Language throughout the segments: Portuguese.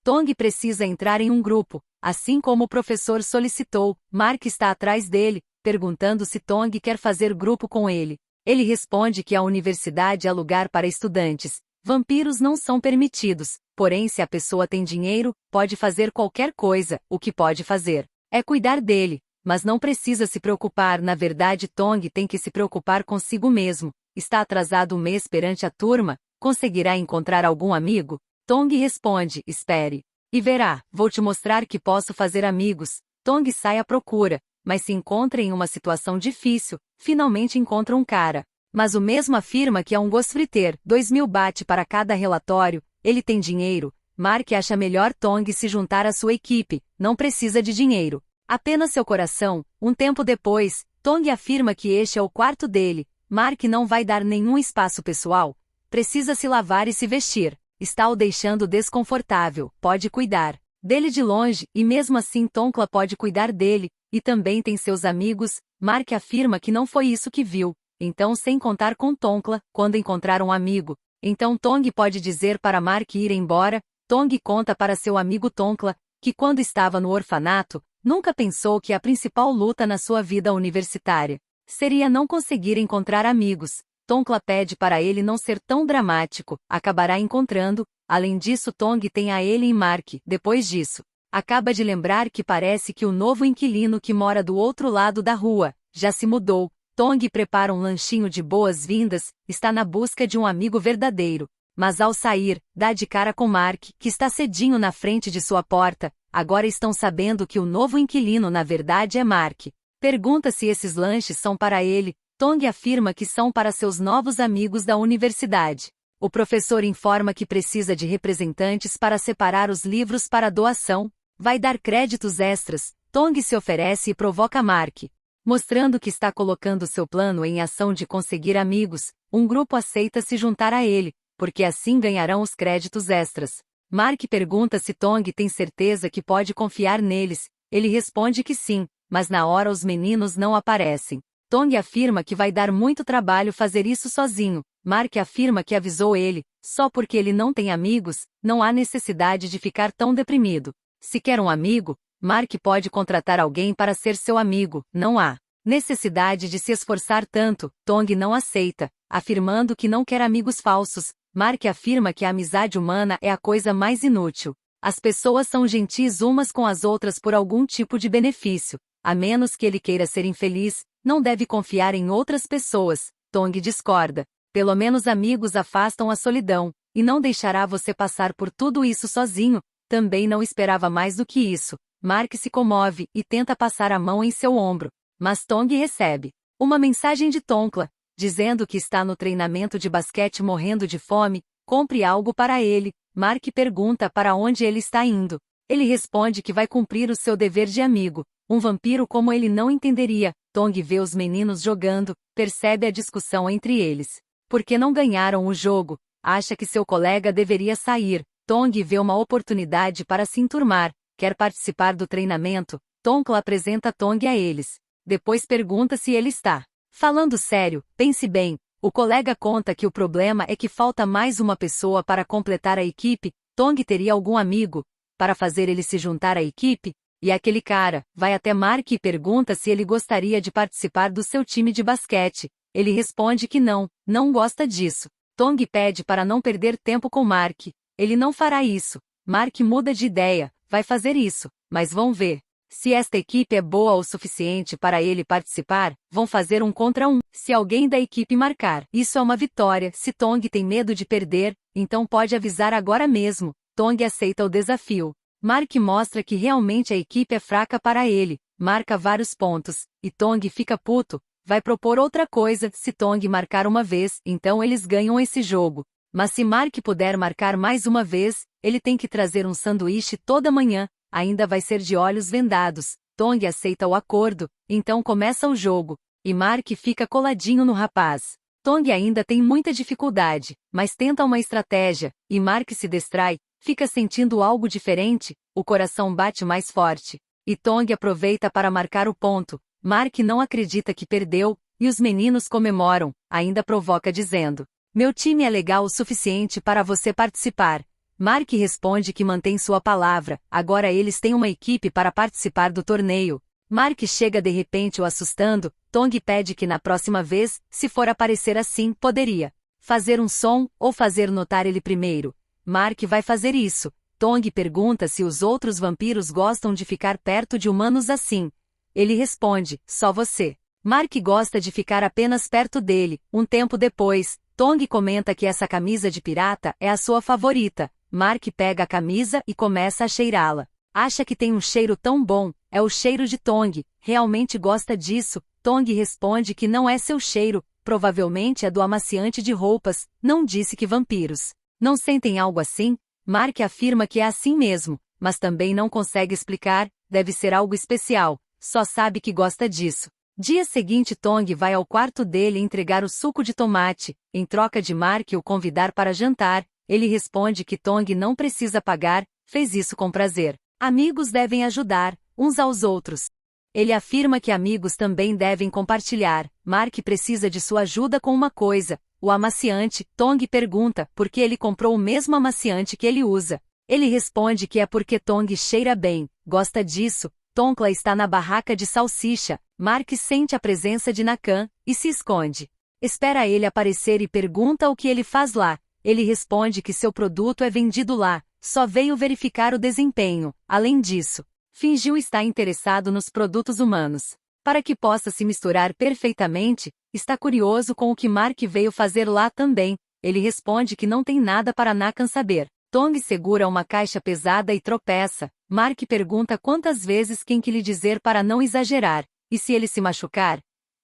Tong precisa entrar em um grupo, assim como o professor solicitou. Mark está atrás dele, perguntando se Tong quer fazer grupo com ele. Ele responde que a universidade é lugar para estudantes. Vampiros não são permitidos, porém se a pessoa tem dinheiro, pode fazer qualquer coisa. O que pode fazer é cuidar dele, mas não precisa se preocupar. Na verdade, Tong tem que se preocupar consigo mesmo. Está atrasado um mês perante a turma, conseguirá encontrar algum amigo? Tong responde, espere. E verá, vou te mostrar que posso fazer amigos. Tong sai à procura, mas se encontra em uma situação difícil, finalmente encontra um cara. Mas o mesmo afirma que é um ghostwriter, 2.000 bate para cada relatório, ele tem dinheiro. Mark acha melhor Tong se juntar à sua equipe, não precisa de dinheiro. Apenas seu coração. Um tempo depois, Tong afirma que este é o quarto dele. Mark não vai dar nenhum espaço pessoal. Precisa se lavar e se vestir. Está o deixando desconfortável, pode cuidar dele de longe, e mesmo assim Tonkla pode cuidar dele, e também tem seus amigos. Mark afirma que não foi isso que viu, então sem contar com Tonkla, quando encontrar um amigo. Então Tong pode dizer para Mark ir embora. Tong conta para seu amigo Tonkla, que quando estava no orfanato, nunca pensou que a principal luta na sua vida universitária seria não conseguir encontrar amigos. Tonkla pede para ele não ser tão dramático, acabará encontrando. Além disso, Tong tem a ele e Mark. Depois disso, acaba de lembrar que parece que o novo inquilino que mora do outro lado da rua já se mudou. Tong prepara um lanchinho de boas-vindas, está na busca de um amigo verdadeiro. Mas ao sair, dá de cara com Mark, que está cedinho na frente de sua porta. Agora estão sabendo que o novo inquilino na verdade é Mark. Pergunta se esses lanches são para ele. Tong afirma que são para seus novos amigos da universidade. O professor informa que precisa de representantes para separar os livros para doação. Vai dar créditos extras. Tong se oferece e provoca Mark, mostrando que está colocando seu plano em ação de conseguir amigos. Um grupo aceita se juntar a ele, porque assim ganharão os créditos extras. Mark pergunta se Tong tem certeza que pode confiar neles. Ele responde que sim, mas na hora os meninos não aparecem. Tong afirma que vai dar muito trabalho fazer isso sozinho. Mark afirma que avisou ele, só porque ele não tem amigos, não há necessidade de ficar tão deprimido. Se quer um amigo, Mark pode contratar alguém para ser seu amigo, não há necessidade de se esforçar tanto. Tong não aceita, afirmando que não quer amigos falsos. Mark afirma que a amizade humana é a coisa mais inútil. As pessoas são gentis umas com as outras por algum tipo de benefício. A menos que ele queira ser infeliz, não deve confiar em outras pessoas. Tong discorda. Pelo menos amigos afastam a solidão, e não deixará você passar por tudo isso sozinho. Também não esperava mais do que isso. Mark se comove e tenta passar a mão em seu ombro, mas Tong recebe uma mensagem de Tonkla, dizendo que está no treinamento de basquete morrendo de fome. Compre algo para ele. Mark pergunta para onde ele está indo. Ele responde que vai cumprir o seu dever de amigo. Um vampiro como ele não entenderia. Tong vê os meninos jogando, percebe a discussão entre eles. Porque não ganharam o jogo, acha que seu colega deveria sair. Tong vê uma oportunidade para se enturmar, quer participar do treinamento. Tonkla apresenta Tong a eles. Depois pergunta se ele está falando sério. Pense bem, o colega conta que o problema é que falta mais uma pessoa para completar a equipe. Tong teria algum amigo para fazer ele se juntar à equipe? E aquele cara vai até Mark e pergunta se ele gostaria de participar do seu time de basquete. Ele responde que não gosta disso. Tong pede para não perder tempo com Mark. Ele não fará isso. Mark muda de ideia, vai fazer isso, mas vão ver. Se esta equipe é boa o suficiente para ele participar, vão fazer 1 contra 1. Se alguém da equipe marcar, isso é uma vitória. Se Tong tem medo de perder, então pode avisar agora mesmo. Tong aceita o desafio. Mark mostra que realmente a equipe é fraca para ele, marca vários pontos, e Tong fica puto. Vai propor outra coisa. Se Tong marcar uma vez, então eles ganham esse jogo. Mas se Mark puder marcar mais uma vez, ele tem que trazer um sanduíche toda manhã. Ainda vai ser de olhos vendados. Tong aceita o acordo, então começa o jogo. E Mark fica coladinho no rapaz. Tong ainda tem muita dificuldade, mas tenta uma estratégia, e Mark se distrai, fica sentindo algo diferente, o coração bate mais forte. E Tong aproveita para marcar o ponto. Mark não acredita que perdeu, e os meninos comemoram, ainda provoca dizendo: meu time é legal o suficiente para você participar. Mark responde que mantém sua palavra, agora eles têm uma equipe para participar do torneio. Mark chega de repente o assustando, Tong pede que na próxima vez, se for aparecer assim, poderia fazer um som, ou fazer notar ele primeiro. Mark vai fazer isso. Tong pergunta se os outros vampiros gostam de ficar perto de humanos assim. Ele responde, só você. Mark gosta de ficar apenas perto dele. Um tempo depois, Tong comenta que essa camisa de pirata é a sua favorita. Mark pega a camisa e começa a cheirá-la. Acha que tem um cheiro tão bom, é o cheiro de Tong, realmente gosta disso. Tong responde que não é seu cheiro, provavelmente é do amaciante de roupas, não disse que vampiros não sentem algo assim? Mark afirma que é assim mesmo, mas também não consegue explicar, deve ser algo especial, só sabe que gosta disso. Dia seguinte Tong vai ao quarto dele entregar o suco de tomate, em troca de Mark o convidar para jantar, ele responde que Tong não precisa pagar, fez isso com prazer. Amigos devem ajudar, uns aos outros. Ele afirma que amigos também devem compartilhar, Mark precisa de sua ajuda com uma coisa, o amaciante. Tong pergunta por que ele comprou o mesmo amaciante que ele usa. Ele responde que é porque Tong cheira bem, gosta disso. Tonkla está na barraca de salsicha, Mark sente a presença de Nakan, e se esconde. Espera ele aparecer e pergunta o que ele faz lá. Ele responde que seu produto é vendido lá, só veio verificar o desempenho. Além disso, fingiu estar interessado nos produtos humanos. Para que possa se misturar perfeitamente, está curioso com o que Mark veio fazer lá também. Ele responde que não tem nada para Nakan saber. Tong segura uma caixa pesada e tropeça. Mark pergunta quantas vezes tem que lhe dizer para não exagerar. E se ele se machucar?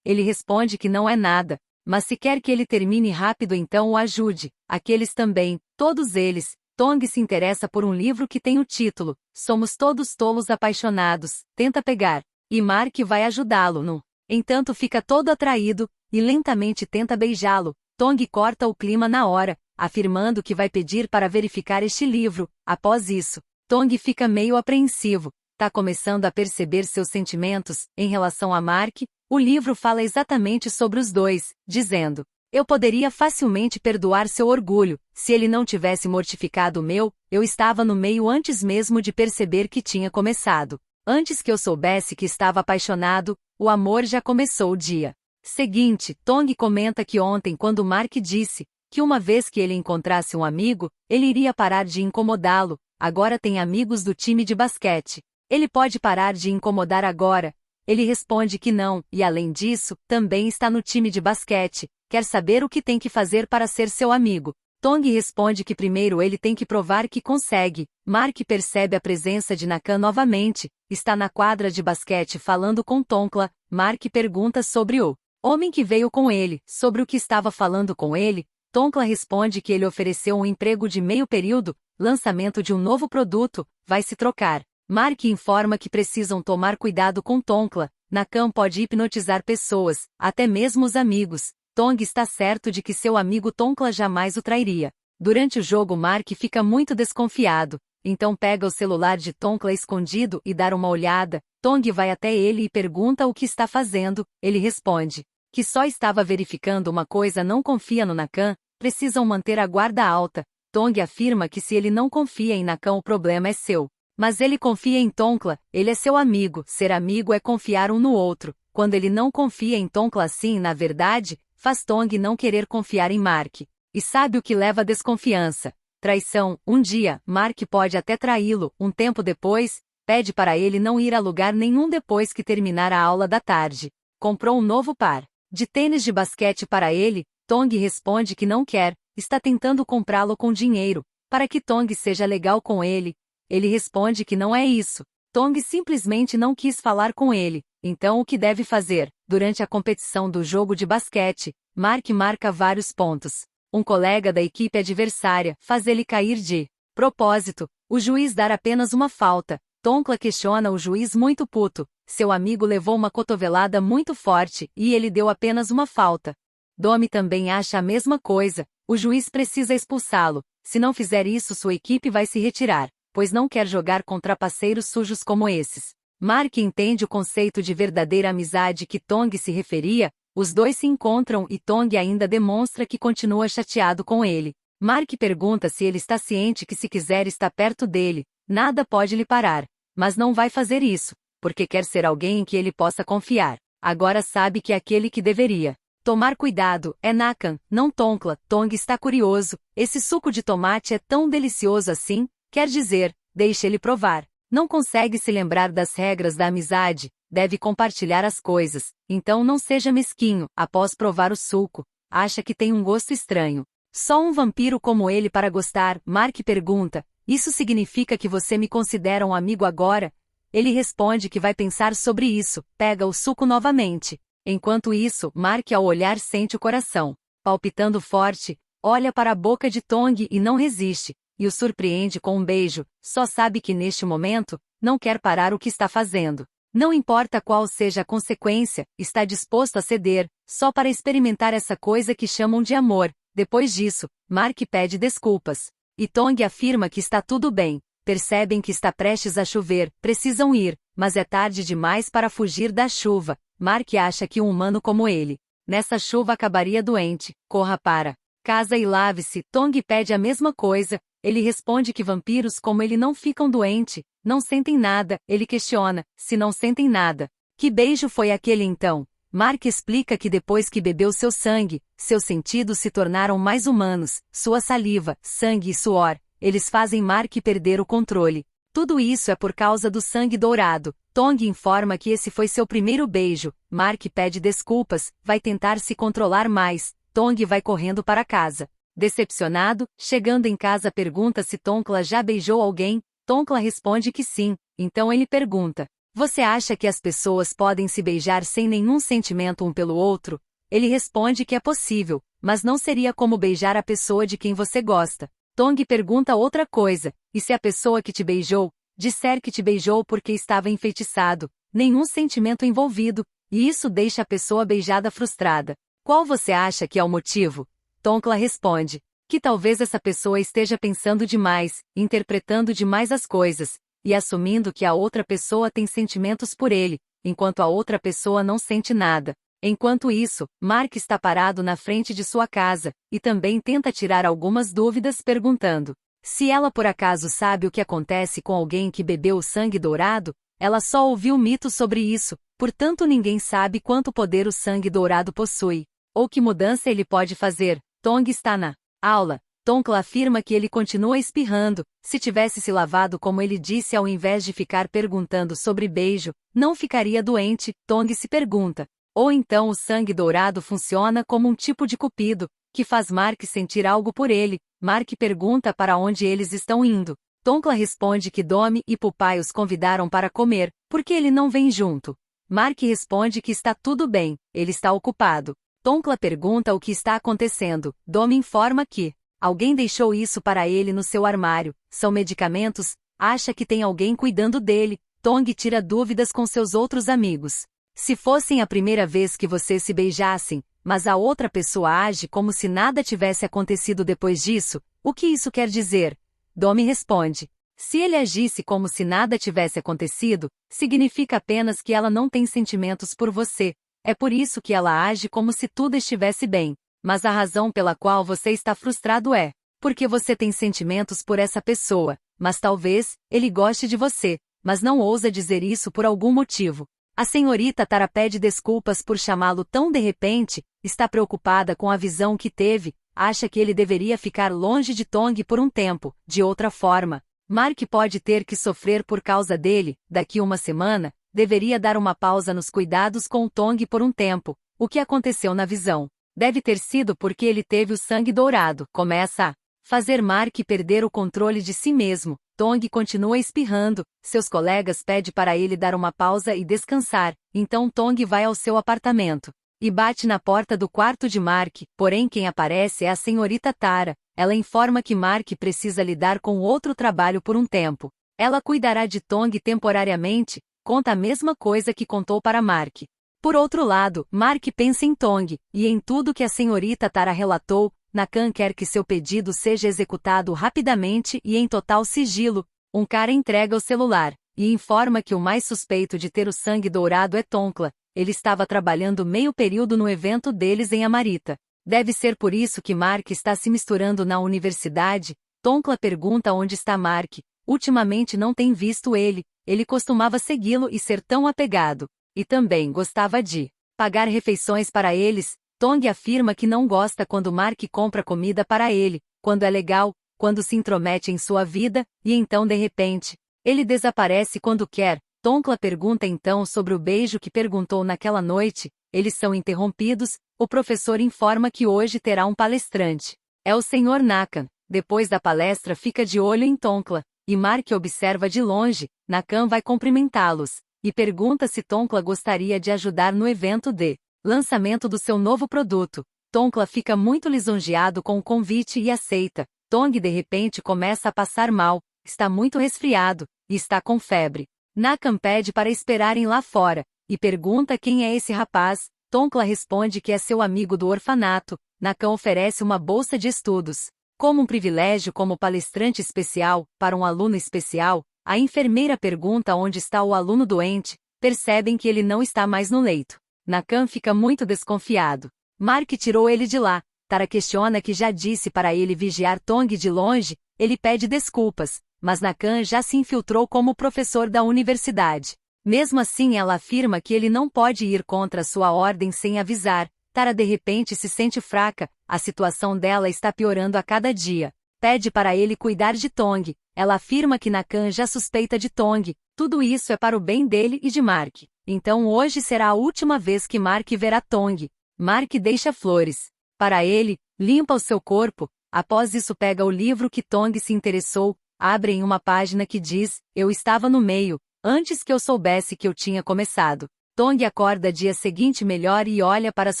Ele responde que não é nada, mas se quer que ele termine rápido então o ajude. Aqueles também, todos eles. Tong se interessa por um livro que tem o título Somos Todos Tolos Apaixonados, tenta pegar. E Mark vai ajudá-lo no entanto fica todo atraído, e lentamente tenta beijá-lo. Tong corta o clima na hora, afirmando que vai pedir para verificar este livro. Após isso, Tong fica meio apreensivo, tá começando a perceber seus sentimentos em relação a Mark. O livro fala exatamente sobre os dois, dizendo: eu poderia facilmente perdoar seu orgulho, se ele não tivesse mortificado o meu, eu estava no meio antes mesmo de perceber que tinha começado. Antes que eu soubesse que estava apaixonado, o amor já começou o dia seguinte. Tong comenta que ontem quando Mark disse que uma vez que ele encontrasse um amigo, ele iria parar de incomodá-lo, agora tem amigos do time de basquete. Ele pode parar de incomodar agora? Ele responde que não, e além disso, também está no time de basquete, quer saber o que tem que fazer para ser seu amigo. Tong responde que primeiro ele tem que provar que consegue. Mark percebe a presença de Nakan novamente, está na quadra de basquete falando com Tonkla. Mark pergunta sobre o homem que veio com ele, sobre o que estava falando com ele. Tonkla responde que ele ofereceu um emprego de meio período, lançamento de um novo produto, vai se trocar. Mark informa que precisam tomar cuidado com Tonkla. Nakan pode hipnotizar pessoas, até mesmo os amigos. Tong está certo de que seu amigo Tonkla jamais o trairia. Durante o jogo Mark fica muito desconfiado, então pega o celular de Tonkla escondido e dá uma olhada. Tong vai até ele e pergunta o que está fazendo. Ele responde que só estava verificando uma coisa, não confia no Nakan, precisam manter a guarda alta. Tong afirma que se ele não confia em Nakan o problema é seu. Mas ele confia em Tonkla, ele é seu amigo, ser amigo é confiar um no outro. Quando ele não confia em Tonkla assim, na verdade, faz Tong não querer confiar em Mark. E sabe o que leva à desconfiança? Traição. Um dia, Mark pode até traí-lo, um tempo depois, pede para ele não ir a lugar nenhum depois que terminar a aula da tarde. Comprou um novo par de tênis de basquete para ele. Tong responde que não quer, está tentando comprá-lo com dinheiro, para que Tong seja legal com ele. Ele responde que não é isso. Tong simplesmente não quis falar com ele. Então o que deve fazer? Durante a competição do jogo de basquete, Mark marca vários pontos. Um colega da equipe adversária faz ele cair de propósito. O juiz dar apenas uma falta. Tonkla questiona o juiz muito puto. Seu amigo levou uma cotovelada muito forte e ele deu apenas uma falta. Domi também acha a mesma coisa. O juiz precisa expulsá-lo. Se não fizer isso, sua equipe vai se retirar, pois não quer jogar com trapaceiros sujos como esses. Mark entende o conceito de verdadeira amizade que Tong se referia. Os dois se encontram e Tong ainda demonstra que continua chateado com ele. Mark pergunta se ele está ciente que se quiser estar perto dele, nada pode lhe parar. Mas não vai fazer isso, porque quer ser alguém em que ele possa confiar. Agora sabe que é aquele que deveria tomar cuidado é Nakan, não Tonkla. Tong está curioso. Esse suco de tomate é tão delicioso assim? Quer dizer, deixe ele provar. Não consegue se lembrar das regras da amizade, deve compartilhar as coisas. Então não seja mesquinho. Após provar o suco, acha que tem um gosto estranho. Só um vampiro como ele para gostar. Mark pergunta, isso significa que você me considera um amigo agora? Ele responde que vai pensar sobre isso, pega o suco novamente. Enquanto isso, Mark ao olhar sente o coração palpitando forte, olha para a boca de Tong e não resiste, e o surpreende com um beijo, só sabe que neste momento, não quer parar o que está fazendo. Não importa qual seja a consequência, está disposto a ceder, só para experimentar essa coisa que chamam de amor. Depois disso, Mark pede desculpas. E Tong afirma que está tudo bem. Percebem que está prestes a chover, precisam ir, mas é tarde demais para fugir da chuva. Mark acha que um humano como ele, nessa chuva acabaria doente. Corra para casa e lave-se. Tong pede a mesma coisa. Ele responde que vampiros como ele não ficam doentes, não sentem nada. Ele questiona, se não sentem nada, que beijo foi aquele então? Mark explica que depois que bebeu seu sangue, seus sentidos se tornaram mais humanos, sua saliva, sangue e suor, eles fazem Mark perder o controle. Tudo isso é por causa do sangue dourado. Tong informa que esse foi seu primeiro beijo. Mark pede desculpas, vai tentar se controlar mais. Tong vai correndo para casa. Decepcionado, chegando em casa pergunta se Tonkla já beijou alguém. Tonkla responde que sim, então ele pergunta, você acha que as pessoas podem se beijar sem nenhum sentimento um pelo outro? Ele responde que é possível, mas não seria como beijar a pessoa de quem você gosta. Tong pergunta outra coisa, e se a pessoa que te beijou, disser que te beijou porque estava enfeitiçado, nenhum sentimento envolvido, e isso deixa a pessoa beijada frustrada. Qual você acha que é o motivo? Tonkla responde, que talvez essa pessoa esteja pensando demais, interpretando demais as coisas, e assumindo que a outra pessoa tem sentimentos por ele, enquanto a outra pessoa não sente nada. Enquanto isso, Mark está parado na frente de sua casa, e também tenta tirar algumas dúvidas perguntando se ela por acaso sabe o que acontece com alguém que bebeu o sangue dourado. Ela só ouviu mitos sobre isso, portanto ninguém sabe quanto poder o sangue dourado possui, ou que mudança ele pode fazer. Tong está na aula. Tonkla afirma que ele continua espirrando. Se tivesse se lavado como ele disse ao invés de ficar perguntando sobre beijo, não ficaria doente. Tong se pergunta. Ou então o sangue dourado funciona como um tipo de cupido, que faz Mark sentir algo por ele. Mark pergunta para onde eles estão indo. Tonkla responde que Domi e Pupai os convidaram para comer, porque ele não vem junto. Mark responde que está tudo bem, ele está ocupado. Tonkla pergunta o que está acontecendo. Domi informa que alguém deixou isso para ele no seu armário. São medicamentos? Acha que tem alguém cuidando dele. Tong tira dúvidas com seus outros amigos. Se fossem a primeira vez que vocês se beijassem, mas a outra pessoa age como se nada tivesse acontecido depois disso, o que isso quer dizer? Domi responde. Se ele agisse como se nada tivesse acontecido, significa apenas que ela não tem sentimentos por você. É por isso que ela age como se tudo estivesse bem. Mas a razão pela qual você está frustrado é porque você tem sentimentos por essa pessoa, mas talvez ele goste de você, mas não ousa dizer isso por algum motivo. A senhorita Tara pede desculpas por chamá-lo tão de repente, está preocupada com a visão que teve, acha que ele deveria ficar longe de Tong por um tempo. De outra forma, Mark pode ter que sofrer por causa dele. Daqui uma semana, deveria dar uma pausa nos cuidados com o Tong por um tempo. O que aconteceu na visão? Deve ter sido porque ele teve o sangue dourado. Começa a fazer Mark perder o controle de si mesmo. Tong continua espirrando, seus colegas pedem para ele dar uma pausa e descansar, então Tong vai ao seu apartamento e bate na porta do quarto de Mark, porém quem aparece é a senhorita Tara. Ela informa que Mark precisa lidar com outro trabalho por um tempo. Ela cuidará de Tong temporariamente, conta a mesma coisa que contou para Mark. Por outro lado, Mark pensa em Tong, e em tudo que a senhorita Tara relatou. Nakan quer que seu pedido seja executado rapidamente e em total sigilo. Um cara entrega o celular e informa que o mais suspeito de ter o sangue dourado é Tonkla. Ele estava trabalhando meio período no evento deles em Amarita. Deve ser por isso que Mark está se misturando na universidade. Tonkla pergunta onde está Mark. Ultimamente não tem visto ele. Ele costumava segui-lo e ser tão apegado. E também gostava de pagar refeições para eles. Tong afirma que não gosta quando Mark compra comida para ele, quando é legal, quando se intromete em sua vida, e então de repente, ele desaparece quando quer. Tonkla pergunta então sobre o beijo que perguntou naquela noite. Eles são interrompidos. O professor informa que hoje terá um palestrante. É o Sr. Nakan. Depois da palestra fica de olho em Tonkla, e Mark observa de longe. Nakan vai cumprimentá-los, e pergunta se Tonkla gostaria de ajudar no evento de lançamento do seu novo produto. Tonkla fica muito lisonjeado com o convite e aceita. Tong de repente começa a passar mal, está muito resfriado, e está com febre. Nakan pede para esperarem lá fora, e pergunta quem é esse rapaz. Tonkla responde que é seu amigo do orfanato. Nakan oferece uma bolsa de estudos, como um privilégio como palestrante especial, para um aluno especial. A enfermeira pergunta onde está o aluno doente. Percebem que ele não está mais no leito. Nakan fica muito desconfiado. Mark tirou ele de lá. Tara questiona que já disse para ele vigiar Tong de longe. Ele pede desculpas, mas Nakan já se infiltrou como professor da universidade. Mesmo assim ela afirma que ele não pode ir contra sua ordem sem avisar. Tara de repente se sente fraca. A situação dela está piorando a cada dia. Pede para ele cuidar de Tong. Ela afirma que Nakan já suspeita de Tong. Tudo isso é para o bem dele e de Mark. Então hoje será a última vez que Mark verá Tong. Mark deixa flores para ele, limpa o seu corpo. Após isso pega o livro que Tong se interessou, abre em uma página que diz: eu estava no meio, antes que eu soubesse que eu tinha começado. Tong acorda dia seguinte melhor e olha para as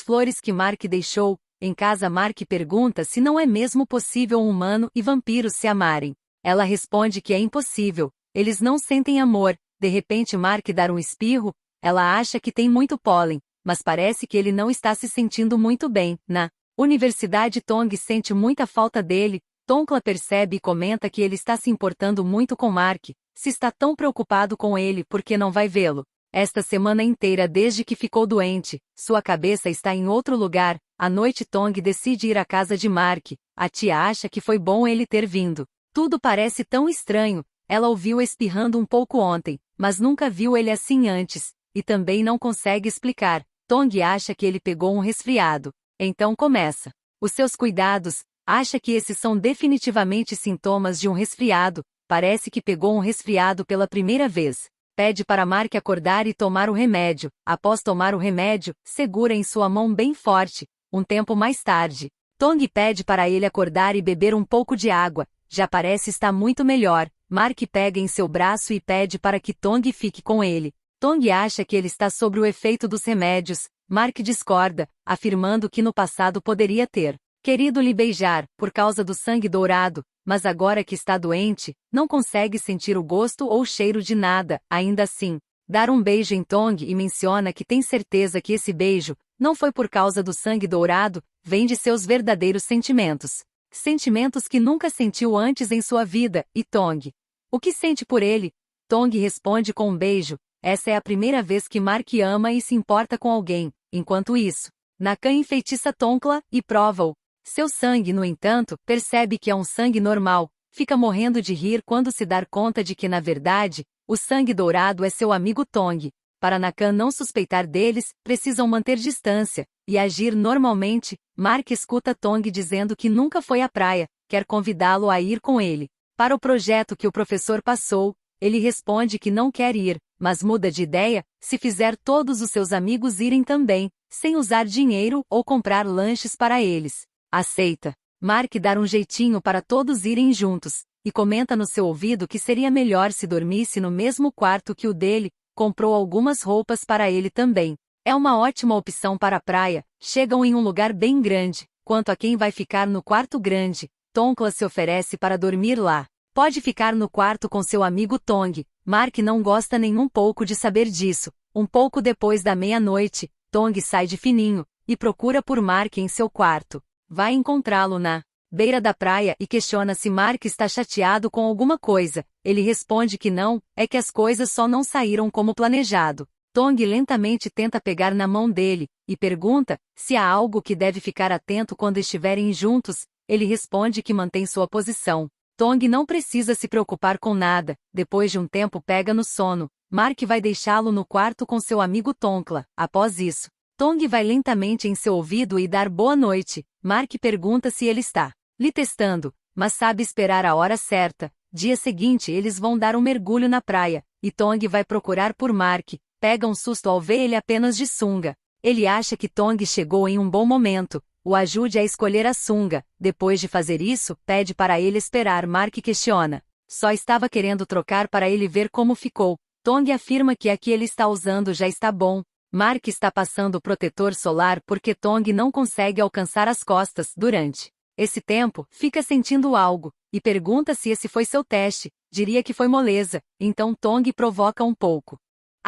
flores que Mark deixou. Em casa Mark pergunta se não é mesmo possível um humano e vampiros se amarem. Ela responde que é impossível, eles não sentem amor. De repente Mark dá um espirro. Ela acha que tem muito pólen, mas parece que ele não está se sentindo muito bem. Na universidade Tong sente muita falta dele. Tonkla percebe e comenta que ele está se importando muito com Mark. Se está tão preocupado com ele porque não vai vê-lo esta semana inteira desde que ficou doente, sua cabeça está em outro lugar. À noite Tong decide ir à casa de Mark. A tia acha que foi bom ele ter vindo. Tudo parece tão estranho. Ela ouviu espirrando um pouco ontem, mas nunca viu ele assim antes, e também não consegue explicar. Tong acha que ele pegou um resfriado. Então começa os seus cuidados. Acha que esses são definitivamente sintomas de um resfriado. Parece que pegou um resfriado pela primeira vez. Pede para Mark acordar e tomar o remédio. Após tomar o remédio, segura em sua mão bem forte. Um tempo mais tarde, Tong pede para ele acordar e beber um pouco de água. Já parece estar muito melhor. Mark pega em seu braço e pede para que Tong fique com ele. Tong acha que ele está sob o efeito dos remédios. Mark discorda, afirmando que no passado poderia ter querido lhe beijar, por causa do sangue dourado, mas agora que está doente, não consegue sentir o gosto ou o cheiro de nada. Ainda assim, dar um beijo em Tong e menciona que tem certeza que esse beijo não foi por causa do sangue dourado, vem de seus verdadeiros sentimentos. Sentimentos que nunca sentiu antes em sua vida. E Tong? O que sente por ele? Tong responde com um beijo. Essa é a primeira vez que Mark ama e se importa com alguém. Enquanto isso, Nakan enfeitiça Tonkla e prova-o. Seu sangue, no entanto, percebe que é um sangue normal. Fica morrendo de rir quando se dá conta de que, na verdade, o sangue dourado é seu amigo Tong. Para Nakan não suspeitar deles, precisam manter distância e agir normalmente. Mark escuta Tong dizendo que nunca foi à praia, quer convidá-lo a ir com ele para o projeto que o professor passou. Ele responde que não quer ir, mas muda de ideia se fizer todos os seus amigos irem também, sem usar dinheiro ou comprar lanches para eles. Aceita. Mark dá um jeitinho para todos irem juntos, e comenta no seu ouvido que seria melhor se dormisse no mesmo quarto que o dele. Comprou algumas roupas para ele também. É uma ótima opção para a praia. Chegam em um lugar bem grande. Quanto a quem vai ficar no quarto grande, Tonkla se oferece para dormir lá. Pode ficar no quarto com seu amigo Tong. Mark não gosta nem um pouco de saber disso. Um pouco depois da meia-noite, Tong sai de fininho e procura por Mark em seu quarto. Vai encontrá-lo na beira da praia e questiona se Mark está chateado com alguma coisa. Ele responde que não, é que as coisas só não saíram como planejado. Tong lentamente tenta pegar na mão dele, e pergunta se há algo que deve ficar atento quando estiverem juntos. Ele responde que mantém sua posição. Tong não precisa se preocupar com nada. Depois de um tempo pega no sono. Mark vai deixá-lo no quarto com seu amigo Tonkla. Após isso, Tong vai lentamente em seu ouvido e dar boa noite. Mark pergunta se ele está lhe testando, mas sabe esperar a hora certa. Dia seguinte eles vão dar um mergulho na praia, e Tong vai procurar por Mark. Pega um susto ao ver ele apenas de sunga. Ele acha que Tong chegou em um bom momento. O ajude a escolher a sunga. Depois de fazer isso, pede para ele esperar. Mark questiona. Só estava querendo trocar para ele ver como ficou. Tong afirma que a que ele está usando já está bom. Mark está passando protetor solar porque Tong não consegue alcançar as costas durante esse tempo, fica sentindo algo, e pergunta se esse foi seu teste. Diria que foi moleza, então Tong provoca um pouco.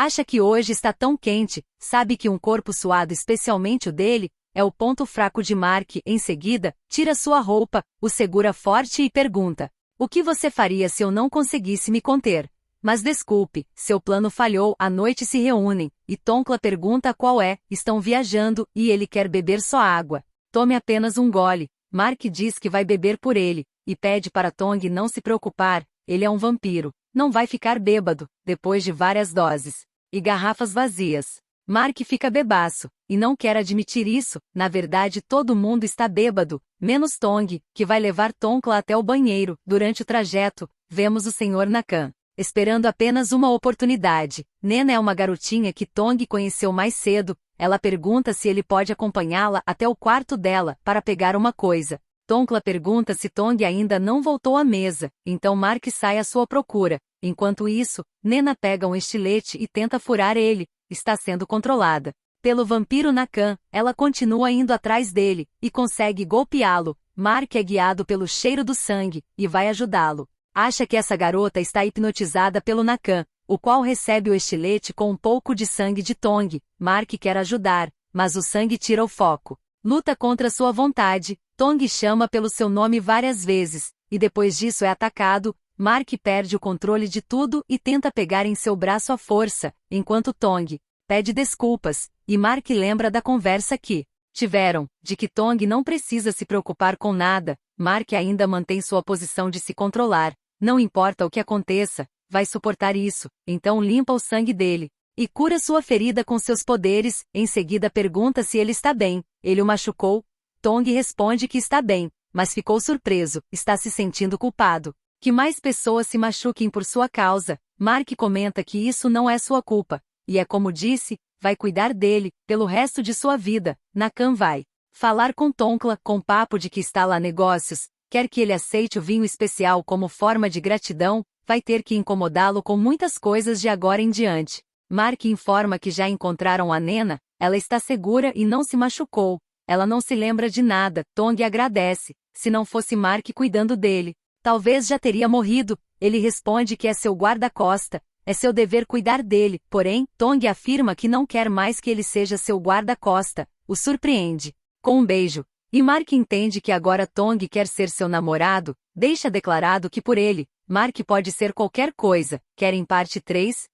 Acha que hoje está tão quente, sabe que um corpo suado, especialmente o dele, é o ponto fraco de Mark. Em seguida, tira sua roupa, o segura forte e pergunta: o que você faria se eu não conseguisse me conter? Mas desculpe, seu plano falhou. À noite se reúnem, e Tonkla pergunta qual é. Estão viajando, e ele quer beber só água. Tome apenas um gole. Mark diz que vai beber por ele, e pede para Tong não se preocupar, ele é um vampiro, não vai ficar bêbado, depois de várias doses e garrafas vazias. Mark fica bebaço, e não quer admitir isso. Na verdade todo mundo está bêbado, menos Tong, que vai levar Tonkla até o banheiro. Durante o trajeto, vemos o Sr. Nakan esperando apenas uma oportunidade. Nena é uma garotinha que Tong conheceu mais cedo. Ela pergunta se ele pode acompanhá-la até o quarto dela para pegar uma coisa. Tonkla pergunta se Tong ainda não voltou à mesa, então Mark sai à sua procura. Enquanto isso, Nena pega um estilete e tenta furar ele. Está sendo controlada pelo vampiro Nakan. Ela continua indo atrás dele, e consegue golpeá-lo. Mark é guiado pelo cheiro do sangue, e vai ajudá-lo. Acha que essa garota está hipnotizada pelo Nakan, o qual recebe o estilete com um pouco de sangue de Tong. Mark quer ajudar, mas o sangue tira o foco. Luta contra sua vontade. Tong chama pelo seu nome várias vezes, e depois disso é atacado. Mark perde o controle de tudo e tenta pegar em seu braço à força, enquanto Tong pede desculpas, e Mark lembra da conversa que tiveram, de que Tong não precisa se preocupar com nada. Mark ainda mantém sua posição de se controlar. Não importa o que aconteça, vai suportar isso. Então limpa o sangue dele e cura sua ferida com seus poderes. Em seguida pergunta se ele está bem. Ele o machucou? Tong responde que está bem, mas ficou surpreso. Está se sentindo culpado que mais pessoas se machuquem por sua causa. Mark comenta que isso não é sua culpa, e é como disse, vai cuidar dele pelo resto de sua vida. Nakan vai falar com Tonkla com papo de que está lá negócios, quer que ele aceite o vinho especial como forma de gratidão. Vai ter que incomodá-lo com muitas coisas de agora em diante. Mark informa que já encontraram a Nena, ela está segura e não se machucou. Ela não se lembra de nada. Tong agradece. Se não fosse Mark cuidando dele, talvez já teria morrido. Ele responde que é seu guarda-costa, é seu dever cuidar dele. Porém, Tong afirma que não quer mais que ele seja seu guarda-costa. O surpreende com um beijo, e Mark entende que agora Tong quer ser seu namorado. Deixa declarado que por ele, Mark pode ser qualquer coisa. Querem parte 3?